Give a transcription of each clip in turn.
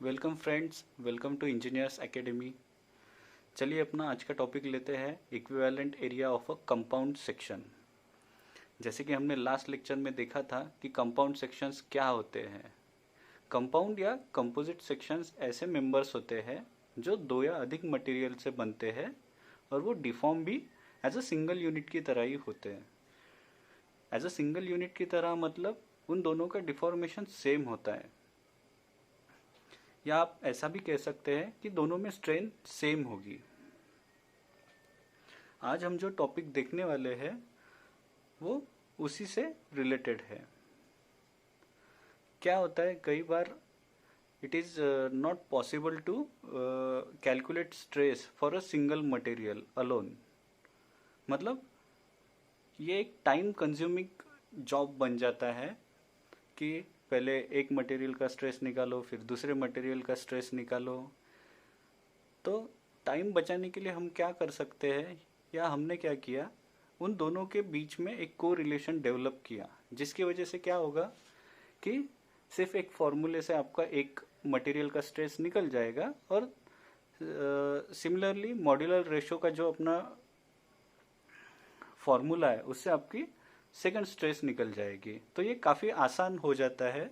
Welcome friends, welcome to engineers academy. चलिए अपना आज का टॉपिक लेते हैं equivalent area of a compound section. जैसे कि हमने लास्ट लेक्चर में देखा था कि कंपाउंड सेक्शंस क्या होते हैं। कंपाउंड या कंपोजिट सेक्शंस ऐसे मेंबर्स होते हैं जो दो या अधिक मटेरियल से बनते हैं और वो डिफॉर्म भी एज अ सिंगल यूनिट की तरह ही होते हैं। एज अ सिंगल यूनिट की तरह मतलब उन दोनों का डिफॉर्मेशन सेम होता है, या आप ऐसा भी कह सकते हैं कि दोनों में स्ट्रेन सेम होगी। आज हम जो टॉपिक देखने वाले हैं वो उसी से रिलेटेड है। क्या होता है, कई बार it is not possible to calculate stress for a single material alone. मतलब ये एक टाइम कंज्यूमिंग जॉब बन जाता है कि पहले एक मटेरियल का स्ट्रेस निकालो, फिर दूसरे मटेरियल का स्ट्रेस निकालो। तो टाइम बचाने के लिए हम क्या कर सकते हैं, या हमने क्या किया, उन दोनों के बीच में एक को रिलेशन डेवलप किया, जिसकी वजह से क्या होगा कि सिर्फ एक फॉर्मूले से आपका एक मटेरियल का स्ट्रेस निकल जाएगा और सिमिलरली मॉड्यूलर रेशो का जो अपना फॉर्मूला है उससे आपकी सेकंड स्ट्रेस निकल जाएगी। तो ये काफ़ी आसान हो जाता है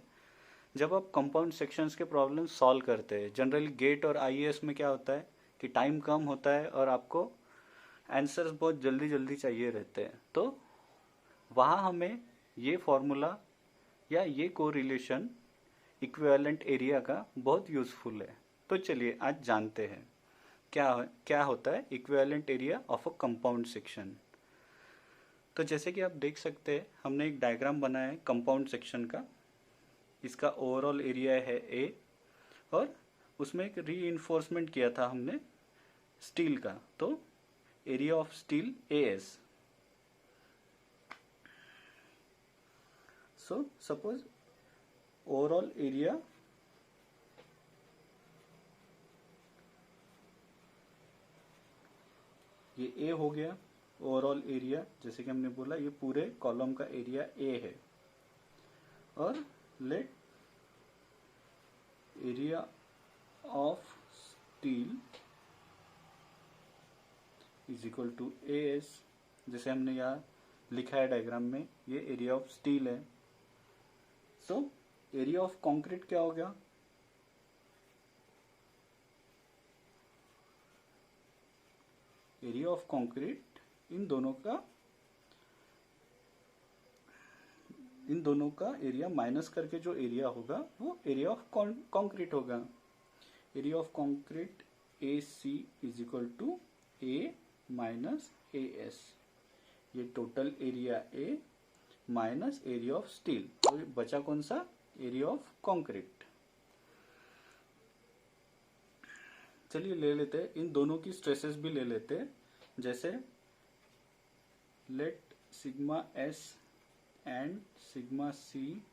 जब आप कंपाउंड सेक्शंस के प्रॉब्लम सॉल्व करते हैं। जनरली गेट और आईएएस में क्या होता है कि टाइम कम होता है और आपको आंसर्स बहुत जल्दी जल्दी चाहिए रहते हैं, तो वहाँ हमें ये फॉर्मूला या ये कोरिलेशन इक्विवेलेंट एरिया का बहुत यूज़फुल है। तो चलिए आज जानते हैं क्या क्या होता है equivalent area of a compound section. तो जैसे कि आप देख सकते हैं, हमने एक डायग्राम बनाया है कंपाउंड सेक्शन का। इसका ओवरऑल एरिया है ए और उसमें एक री किया था हमने स्टील का, तो area of steel A S. So suppose overall area ये ए हो गया। ओवरऑल एरिया जैसे कि हमने बोला ये पूरे कॉलम का एरिया ए है, और let area of steel is equal to A S. जैसे हमने यहाँ लिखा है डायग्राम में, ये एरिया ऑफ स्टील है। सो एरिया ऑफ कंक्रीट क्या हो गया, एरिया ऑफ कंक्रीट इन दोनों का एरिया माइनस करके जो एरिया होगा वो एरिया ऑफ कंक्रीट होगा। Area of concrete A C is equal to A minus A S. ये total area A minus area of steel, तो बचा कौन सा, एरिया ऑफ कंक्रीट। चलिए ले लेते हैं, इन दोनों की स्ट्रेसेस भी ले लेते हैं। जैसे let sigma S and sigma C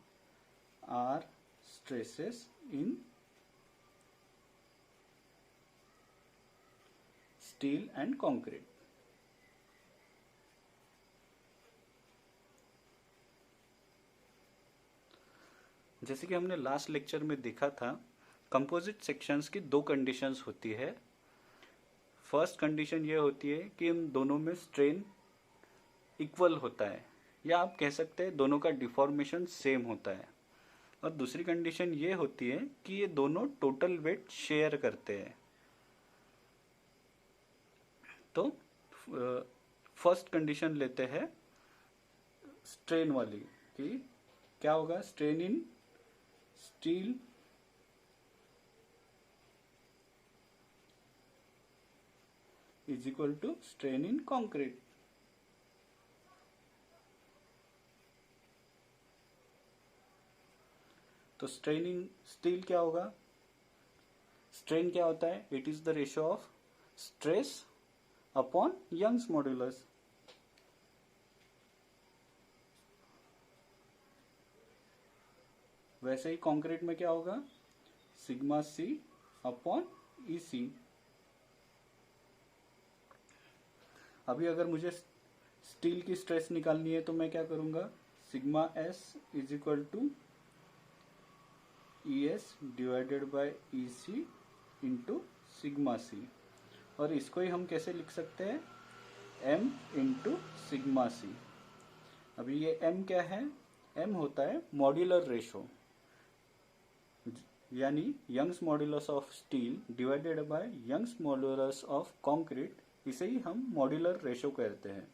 are stresses in steel and concrete. जैसे कि हमने लास्ट लेक्चर में देखा था, कंपोजिट सेक्शंस की दो कंडीशंस होती है। फर्स्ट कंडीशन ये होती है कि इन दोनों में स्ट्रेन इक्वल होता है, या आप कह सकते हैं दोनों का डिफॉर्मेशन सेम होता है। और दूसरी कंडीशन ये होती है कि ये दोनों टोटल वेट शेयर करते हैं। तो फर्स्ट कंडीशन लेते हैं स्ट्रेन वाली, कि क्या होगा, strain in steel is equal to strain in concrete. तो स्ट्रेन इन स्टील क्या होगा, स्ट्रेन क्या होता है, it is the ratio of stress upon Young's modulus. वैसे ही कंक्रीट में क्या होगा, सिग्मा सी अपॉन ई सी। अभी अगर मुझे स्टील की स्ट्रेस निकालनी है तो मैं क्या करूंगा, sigma S is equal to E S divided by E C into sigma C, और इसको ही हम कैसे लिख सकते हैं, m इंटू सिग्मा सी। अभी ये m क्या है, m होता है मॉड्यूलर रेशो, यानी Young's modulus of steel divided by Young's modulus of concrete, इसे ही हम मॉड्यूलर रेशो कहते हैं।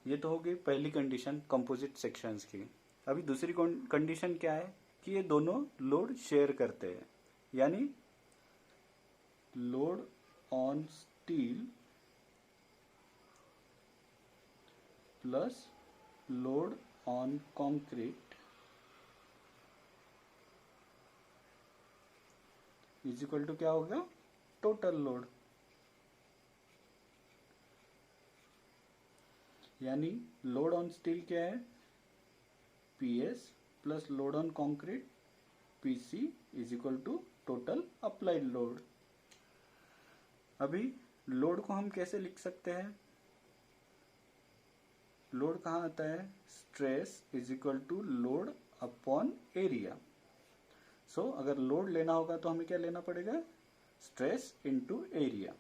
ये तो हो गई पहली कंडीशन कंपोजिट सेक्शंस की। अभी दूसरी कंडीशन क्या है कि ये दोनों लोड शेयर करते हैं, यानी load on steel plus load on concrete is equal to क्या होगा, टोटल लोड। यानी लोड ऑन स्टील क्या है, PS plus load on concrete PC is equal to total applied load. अभी लोड को हम कैसे लिख सकते हैं, लोड कहाँ आता है, stress is equal to load upon area. So अगर लोड लेना होगा तो हमें क्या लेना पड़ेगा, स्ट्रेस इनटू एरिया।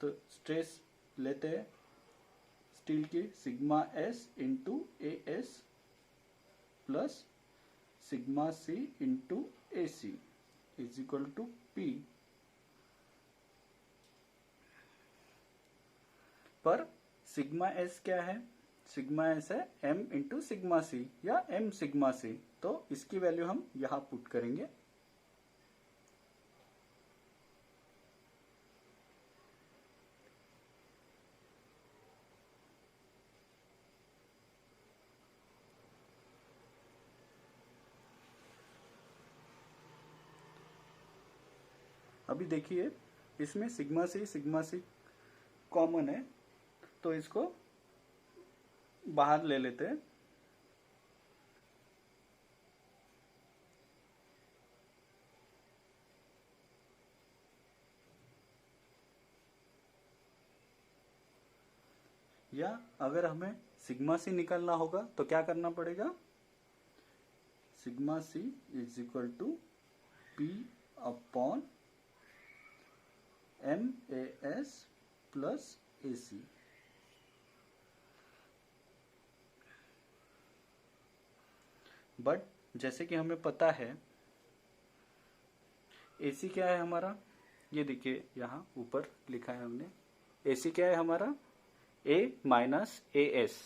तो स्ट्रेस लेते हैं स्टील की sigma S into AS plus sigma C into AC is equal to P। पर सिग्मा S क्या है, सिग्मा S है M इंटू सिग्मा C या M सिग्मा C, तो इसकी वैल्यू हम यहां पुट करेंगे। अभी देखिए इसमें सिग्मा सी कॉमन है, तो इसको बाहर ले लेते हैं। या अगर हमें सिग्मा सी निकालना होगा तो क्या करना पड़ेगा, sigma C is equal to P upon MAS plus AC। But जैसे कि हमें पता है AC क्या है हमारा, ये देखिए यहाँ ऊपर लिखा है हमने, AC क्या है हमारा, A माइनस AS।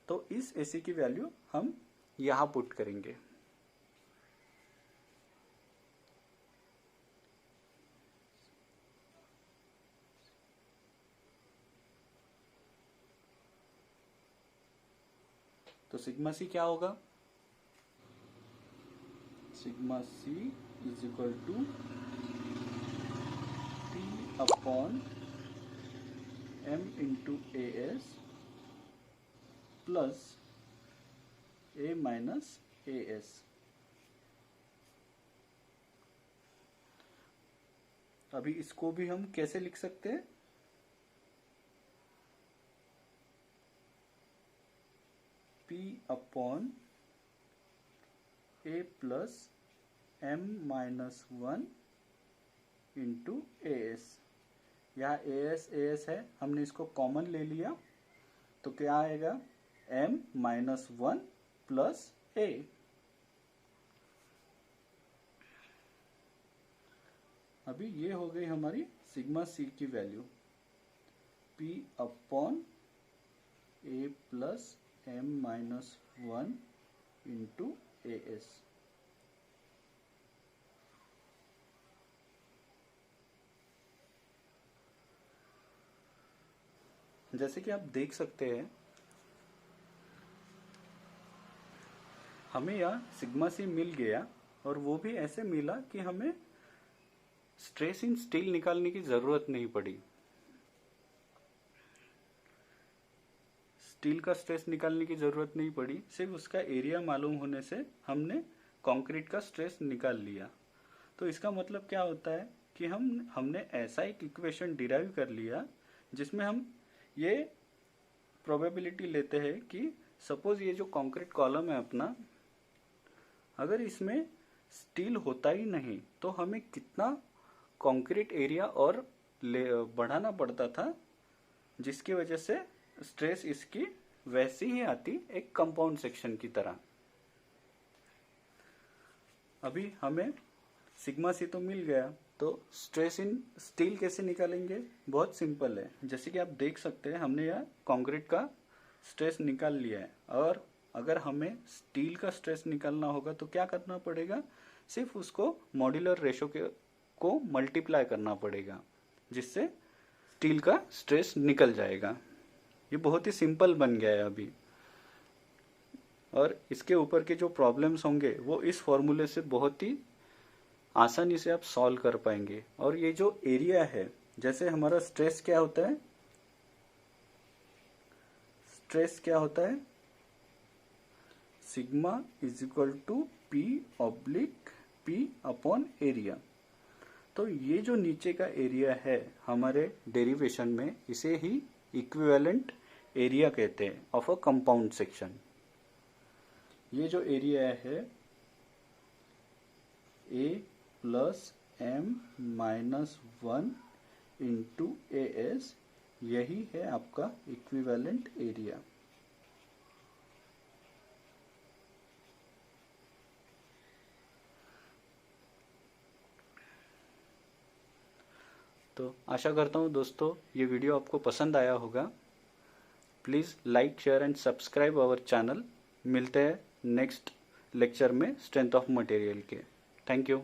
तो इस AC की वैल्यू हम यहाँ पुट करेंगे। तो सिग्मा सी क्या होगा, sigma C is equal to P upon M into AS plus A minus AS। अभी इसको भी हम कैसे लिख सकते हैं, P upon A plus M minus 1 into AS। यहाँ AS है, हमने इसको कॉमन ले लिया तो क्या आएगा, M माइनस 1 प्लस A। अभी ये हो गई हमारी सिग्मा सी की value, P upon A plus M minus 1 into AS। जैसे कि आप देख सकते हैं हमें यहाँ सिग्मा सी मिल गया, और वो भी ऐसे मिला कि हमें स्ट्रेस इन स्टील निकालने की जरूरत नहीं पड़ी। स्टील का स्ट्रेस निकालने की जरूरत नहीं पड़ी, सिर्फ उसका एरिया मालूम होने से हमने कंक्रीट का स्ट्रेस निकाल लिया। तो इसका मतलब क्या होता है कि हमने ऐसा एक इक्वेशन डिराइव कर लिया जिसमें हम ये प्रोबेबिलिटी लेते हैं कि सपोज ये जो कंक्रीट कॉलम है अपना, अगर इसमें स्टील होता ही नहीं तो हमें कितना कंक्रीट एरिया और बढ़ाना पड़ता था, जिसकी वजह से स्ट्रेस इसकी वैसी ही आती एक कंपाउंड सेक्शन की तरह। अभी हमें सिग्मा सी तो मिल गया, तो स्ट्रेस इन स्टील कैसे निकालेंगे? बहुत सिंपल है। जैसे कि आप देख सकते हैं हमने यह कंक्रीट का स्ट्रेस निकाल लिया है, और अगर हमें स्टील का स्ट्रेस निकालना होगा तो क्या करना पड़ेगा? सिर्फ उसको मॉड्यूलर रेशो को मल्टीप्लाई करना पड़ेगा, जिससे स्टील का स्ट्रेस निकल जाएगा। ये बहुत ही सिंपल बन गया है अभी, और इसके ऊपर के जो प्रॉब्लम्स होंगे वो इस फॉर्मूले से बहुत ही आसानी से आप सॉल्व कर पाएंगे। और ये जो एरिया है, जैसे हमारा स्ट्रेस क्या होता है, स्ट्रेस क्या होता है, sigma is equal to P/P upon area. तो ये जो नीचे का एरिया है हमारे डेरिवेशन में, इसे ही इक्विवेलेंट एरिया कहते हैं ऑफ अ कंपाउंड सेक्शन। ये जो एरिया है A+m-1 इंटू AS, यही है आपका इक्विवेलेंट एरिया। तो आशा करता हूँ दोस्तों ये वीडियो आपको पसंद आया होगा। Please like, share and subscribe our channel. मिलते हैं नेक्स्ट लेक्चर में स्ट्रेंथ ऑफ मटेरियल के। Thank you.